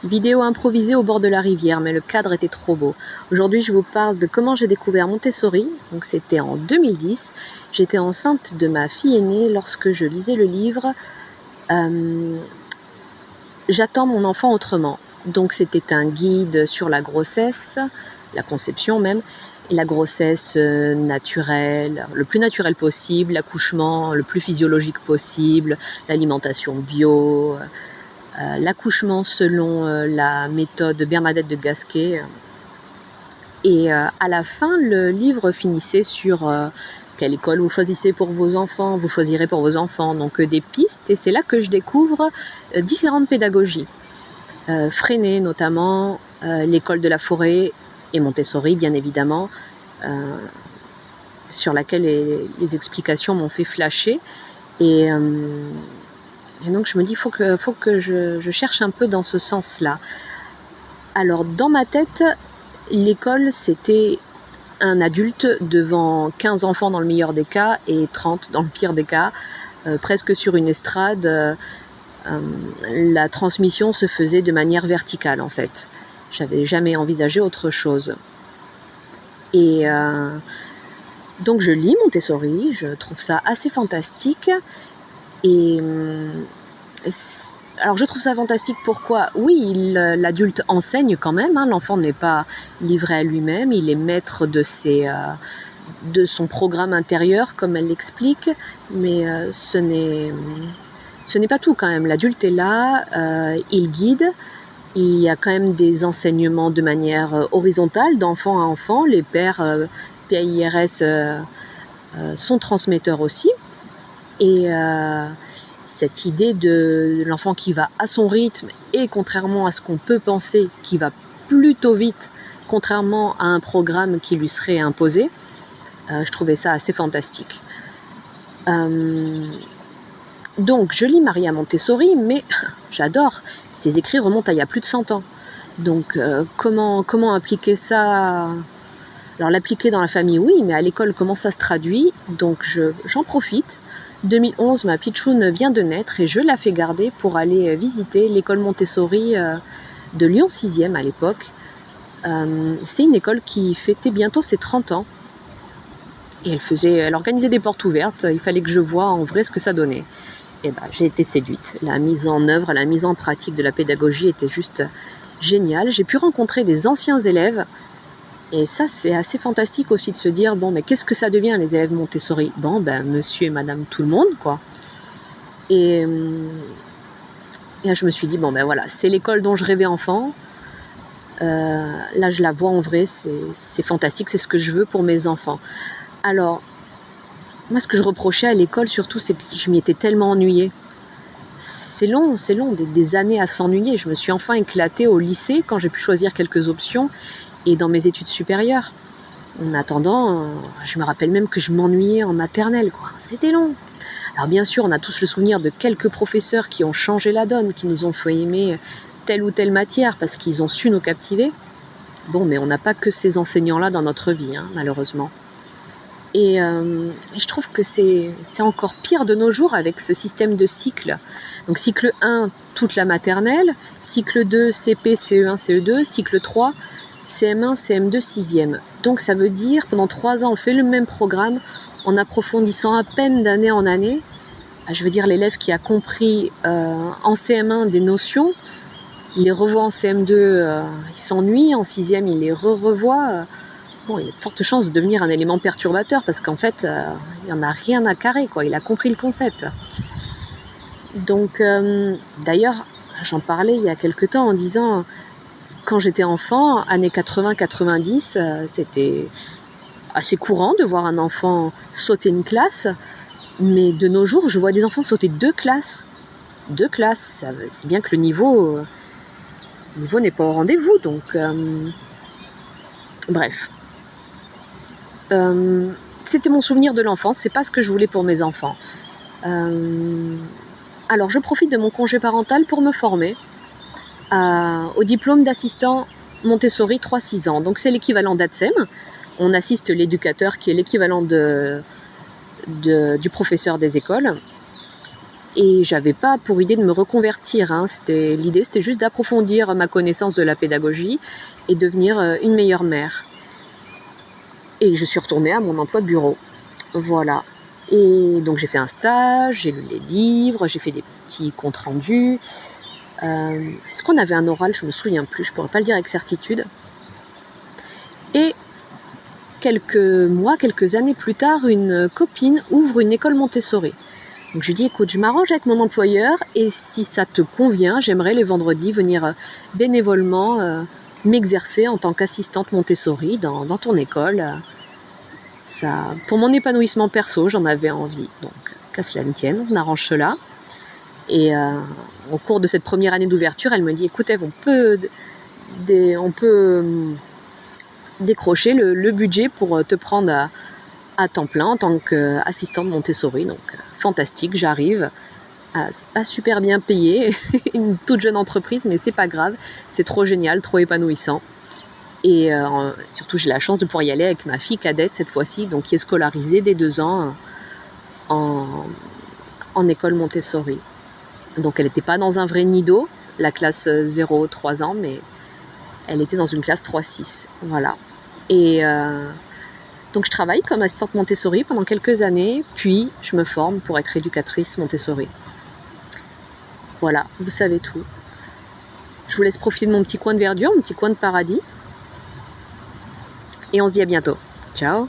Vidéo improvisée au bord de la rivière, mais le cadre était trop beau. Aujourd'hui, je vous parle de comment j'ai découvert Montessori. Donc, c'était en 2010. J'étais enceinte de ma fille aînée lorsque je lisais le livre J'attends mon enfant autrement. Donc, c'était un guide sur la grossesse, la conception même, et la grossesse naturelle, le plus naturel possible, l'accouchement le plus physiologique possible, l'alimentation bio, l'accouchement selon la méthode Bernadette de Gasquet. Et à la fin, le livre finissait sur quelle école vous choisissez pour vos enfants, vous choisirez pour vos enfants, donc des pistes. Et c'est là que je découvre différentes pédagogies. Freinet notamment, l'école de la forêt et Montessori bien évidemment, sur laquelle les explications m'ont fait flasher. Et donc je me dis, faut que je cherche un peu dans ce sens-là. Alors dans ma tête, l'école c'était un adulte devant 15 enfants dans le meilleur des cas et 30 dans le pire des cas, presque sur une estrade. La transmission se faisait de manière verticale en fait. J'avais jamais envisagé autre chose. Et donc je lis Montessori, je trouve ça assez fantastique. Et alors je trouve ça fantastique, pourquoi? Oui, l'adulte enseigne quand même, hein, l'enfant n'est pas livré à lui-même, il est maître de son programme intérieur, comme elle l'explique, mais ce n'est pas tout quand même. L'adulte est là, il guide, il y a quand même des enseignements de manière horizontale, d'enfant à enfant, les pères PAIRS sont transmetteurs aussi, et cette idée de l'enfant qui va à son rythme et contrairement à ce qu'on peut penser, qui va plutôt vite, contrairement à un programme qui lui serait imposé, je trouvais ça assez fantastique. Donc je lis Maria Montessori, mais j'adore, ses écrits remontent à il y a plus de 100 ans. Donc comment appliquer ça? Alors l'appliquer dans la famille, oui, mais à l'école, comment ça se traduit? Donc j'en profite. 2011, ma pitchoune vient de naître et je la fais garder pour aller visiter l'école Montessori de Lyon 6e à l'époque. C'est une école qui fêtait bientôt ses 30 ans. Et elle organisait des portes ouvertes, il fallait que je voie en vrai ce que ça donnait. Et j'ai été séduite. La mise en œuvre, la mise en pratique de la pédagogie était juste géniale. J'ai pu rencontrer des anciens élèves. Et ça, c'est assez fantastique aussi de se dire, bon, mais qu'est-ce que ça devient, les élèves Montessori? Bon, monsieur et madame tout le monde, quoi. Et je me suis dit, bon, voilà, c'est l'école dont je rêvais enfant. Là, je la vois en vrai, c'est fantastique, c'est ce que je veux pour mes enfants. Alors, moi, ce que je reprochais à l'école, surtout, c'est que je m'y étais tellement ennuyée. C'est long, des années à s'ennuyer. Je me suis enfin éclatée au lycée quand j'ai pu choisir quelques options et dans mes études supérieures. En attendant, je me rappelle même que je m'ennuyais en maternelle, quoi. C'était long. Alors bien sûr, on a tous le souvenir de quelques professeurs qui ont changé la donne, qui nous ont fait aimer telle ou telle matière parce qu'ils ont su nous captiver. Bon, mais on n'a pas que ces enseignants-là dans notre vie, hein, malheureusement. Et je trouve que c'est encore pire de nos jours avec ce système de cycle. Donc cycle 1, toute la maternelle, cycle 2, CP, CE1, CE2, cycle 3, CM1, CM2, 6e. Donc ça veut dire, pendant 3 ans, on fait le même programme, en approfondissant à peine d'année en année. Je veux dire, l'élève qui a compris en CM1 des notions, il les revoit en CM2, il s'ennuie, en 6e, il les revoit. Bon, il y a de fortes chances de devenir un élément perturbateur parce qu'en fait, il n'y en a rien à carrer, quoi. Il a compris le concept. Donc, d'ailleurs, j'en parlais il y a quelque temps en disant, quand j'étais enfant, années 80-90, c'était assez courant de voir un enfant sauter une classe, mais de nos jours, je vois des enfants sauter 2 classes. 2 classes, c'est bien que le niveau n'est pas au rendez-vous, donc bref. C'était mon souvenir de l'enfance, c'est pas ce que je voulais pour mes enfants. Alors je profite de mon congé parental pour me former au diplôme d'assistant Montessori 3-6 ans. Donc c'est l'équivalent d'ATSEM. On assiste l'éducateur qui est l'équivalent du professeur des écoles. Et j'avais pas pour idée de me reconvertir, hein. L'idée, c'était juste d'approfondir ma connaissance de la pédagogie et devenir une meilleure mère. Et je suis retournée à mon emploi de bureau. Voilà. Et donc j'ai fait un stage, j'ai lu les livres, j'ai fait des petits comptes rendus. Est-ce qu'on avait un oral? Je me souviens plus, je pourrais pas le dire avec certitude. Et quelques mois, quelques années plus tard, une copine ouvre une école Montessori. Donc je lui dis, écoute, je m'arrange avec mon employeur et si ça te convient, j'aimerais les vendredis venir bénévolement m'exercer en tant qu'assistante Montessori dans ton école. Ça, pour mon épanouissement perso, j'en avais envie. Donc qu'à cela ne tienne, on arrange cela. Et au cours de cette première année d'ouverture, elle me dit, écoute Ève, on peut décrocher le budget pour te prendre à temps plein en tant qu'assistante Montessori. Donc fantastique, j'arrive. C'est pas super bien payé, une toute jeune entreprise, mais c'est pas grave, c'est trop génial, trop épanouissant. Et surtout j'ai la chance de pouvoir y aller avec ma fille cadette cette fois-ci, donc qui est scolarisée dès 2 ans en école Montessori. Donc elle n'était pas dans un vrai nido, la classe 0-3 ans, mais elle était dans une classe 3-6. Voilà. Et donc je travaille comme assistante Montessori pendant quelques années, puis je me forme pour être éducatrice Montessori. Voilà, vous savez tout. Je vous laisse profiter de mon petit coin de verdure, mon petit coin de paradis. Et on se dit à bientôt. Ciao!